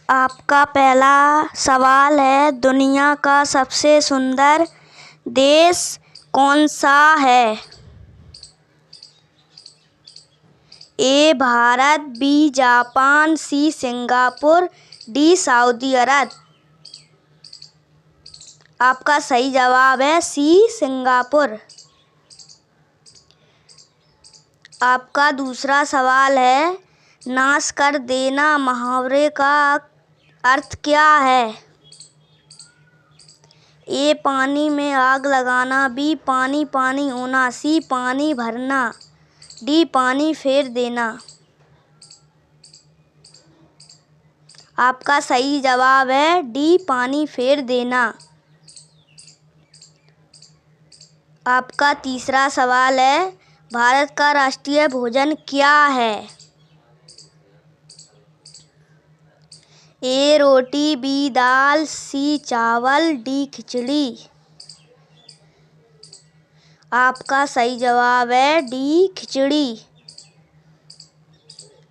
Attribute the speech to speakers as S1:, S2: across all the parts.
S1: आपका पहला सवाल है, दुनिया का सबसे सुंदर देश कौन सा है? A Bharat, B Japan, C Singapore, D Saudi Arab. आपका सही जवाब है सी सिंगापुर। आपका दूसरा सवाल है, नाश कर देना मुहावरे का अर्थ क्या है? ए पानी में आग लगाना, बी पानी पानी होना, सी पानी भरना, डी पानी फेर देना। आपका सही जवाब है डी पानी फेर देना। आपका तीसरा सवाल है, भारत का राष्ट्रीय भोजन क्या है? ए रोटी, बी दाल, सी चावल, डी खिचड़ी। आपका सही जवाब है डी खिचड़ी।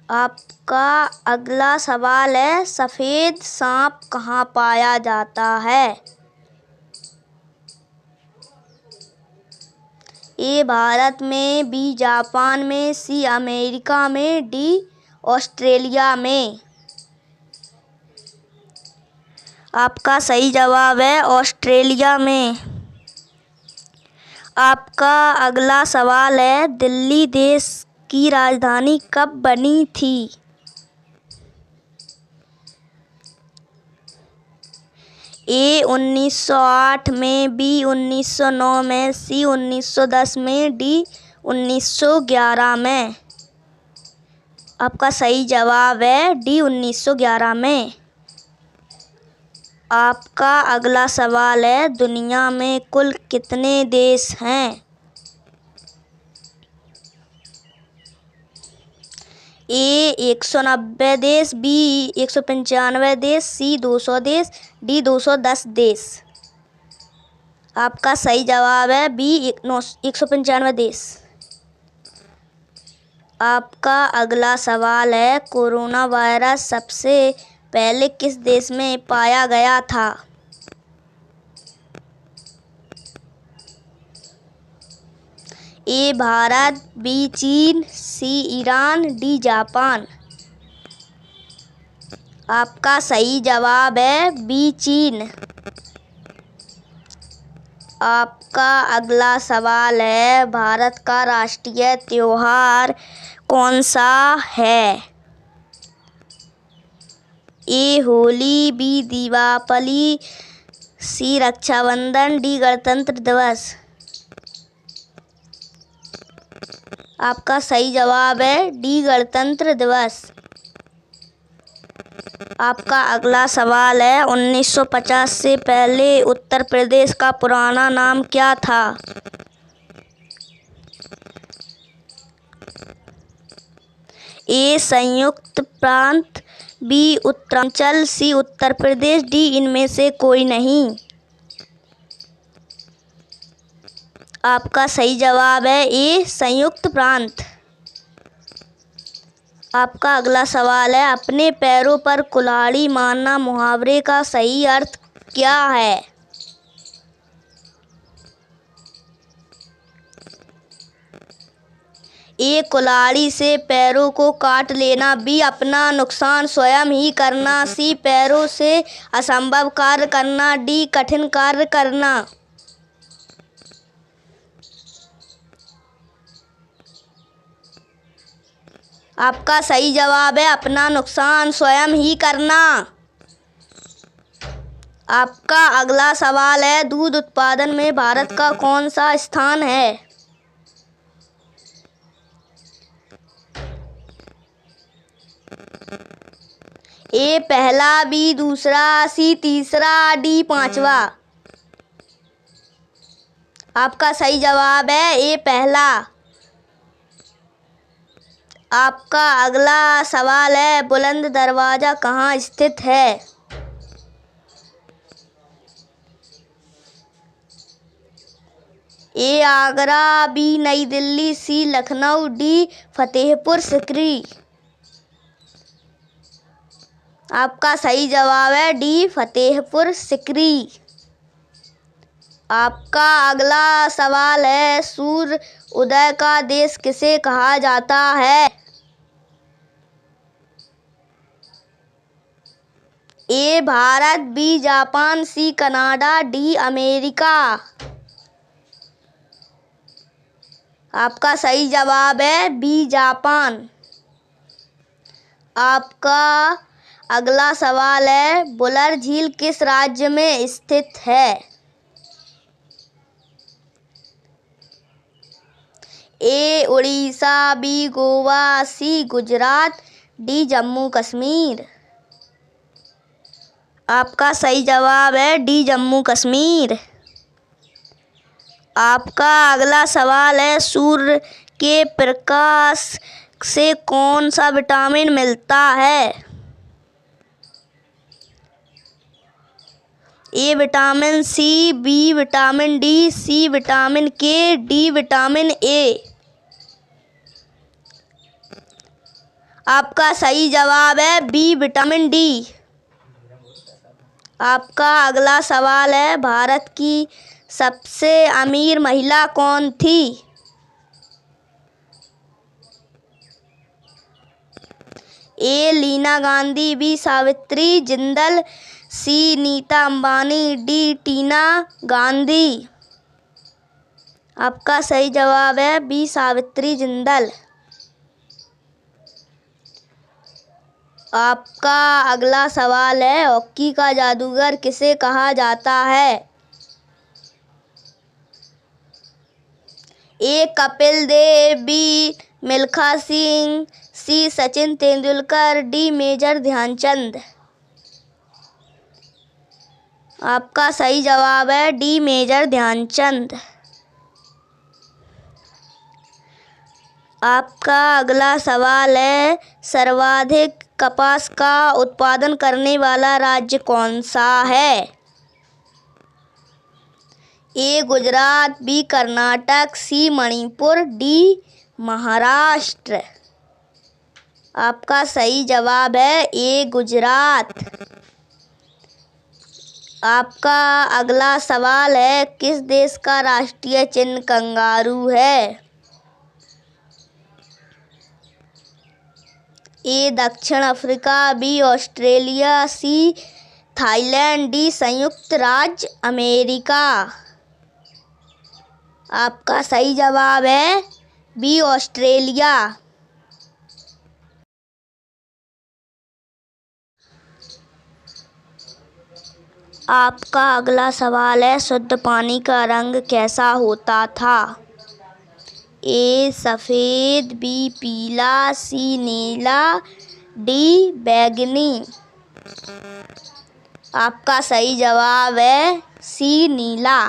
S1: आपका अगला सवाल है, सफ़ेद सांप कहाँ पाया जाता है? ए भारत में, बी जापान में, सी अमेरिका में, डी ऑस्ट्रेलिया में। आपका सही जवाब है ऑस्ट्रेलिया में। आपका अगला सवाल है, दिल्ली देश की राजधानी कब बनी थी? ए 1908 में, बी 1909 में, सी 1910 में, डी 1911 में। आपका सही जवाब है डी 1911 में। आपका अगला सवाल है, दुनिया में कुल कितने देश हैं? ए 190 देश, बी 195 देश, सी 200 देश, डी 210 देश। आपका सही जवाब है बी 195 देश। आपका अगला सवाल है, कोरोना वायरस सबसे पहले किस देश में पाया गया था? ए भारत, बी चीन, सी ईरान, डी जापान। आपका सही जवाब है बी चीन। आपका अगला सवाल है, भारत का राष्ट्रीय त्योहार कौन सा है? ए होली, बी दीपावली, सी रक्षाबंधन, डी गणतंत्र दिवस। आपका सही जवाब है डी गणतंत्र दिवस। आपका अगला सवाल है, 1950 से पहले उत्तर प्रदेश का पुराना नाम क्या था? ए संयुक्त प्रांत, बी उत्तरांचल, सी उत्तर प्रदेश, डी इनमें से कोई नहीं। आपका सही जवाब है ए संयुक्त प्रांत। आपका अगला सवाल है, अपने पैरों पर कुल्हाड़ी मारना मुहावरे का सही अर्थ क्या है? ए कुल्हाड़ी से पैरों को काट लेना, बी अपना नुकसान स्वयं ही करना, सी पैरों से असंभव कार्य करना, डी कठिन कार्य करना। आपका सही जवाब है अपना नुकसान स्वयं ही करना। आपका अगला सवाल है, दूध उत्पादन में भारत का कौन सा स्थान है? ए पहला, बी दूसरा, सी तीसरा, डी पांचवा। आपका सही जवाब है ए पहला। आपका अगला सवाल है, बुलंद दरवाजा कहाँ स्थित है? ए आगरा, बी नई दिल्ली, सी लखनऊ, डी फतेहपुर सिकरी। आपका सही जवाब है डी फतेहपुर सिकरी। आपका अगला सवाल है, सूर्य उदय का देश किसे कहा जाता है? A Bharat, B Japan, C Canada, D America. आपका सही जवाब है बी जापान। आपका अगला सवाल है, बुलर झील किस राज्य में स्थित है? ए उड़ीसा, बी गोवा, सी गुजरात, डी जम्मू कश्मीर। आपका सही जवाब है डी जम्मू कश्मीर। आपका अगला सवाल है, सूर्य के प्रकाश से कौन सा विटामिन मिलता है? A vitamin C, B vitamin D, C vitamin K, D vitamin A. आपका सही जवाब है बी विटामिन डी। आपका अगला सवाल है, भारत की सबसे अमीर महिला कौन थी? ए लीना गांधी, बी सावित्री जिंदल, सी नीता अंबानी, डी टीना गांधी। आपका सही जवाब है बी सावित्री जिंदल। आपका अगला सवाल है, हॉकी का जादूगर किसे कहा जाता है? ए कपिल देव, बी मिल्खा सिंह, सी सचिन तेंदुलकर, डी मेजर ध्यानचंद। आपका सही जवाब है डी मेजर ध्यानचंद। आपका अगला सवाल है, सर्वाधिक कपास का उत्पादन करने वाला राज्य कौन सा है? ए गुजरात, बी कर्नाटक, सी मणिपुर, डी महाराष्ट्र। आपका सही जवाब है ए गुजरात। आपका अगला सवाल है, किस देश का राष्ट्रीय चिन्ह कंगारू है? ए दक्षिण Africa, B Australia, C Thailand, D संयुक्त राज्य अमेरिका। आपका सही जवाब है बी ऑस्ट्रेलिया। आपका अगला सवाल है, शुद्ध पानी का रंग कैसा होता था? ए सफ़ेद, बी पीला, सी नीला, डी बैंगनी। आपका सही जवाब है सी नीला।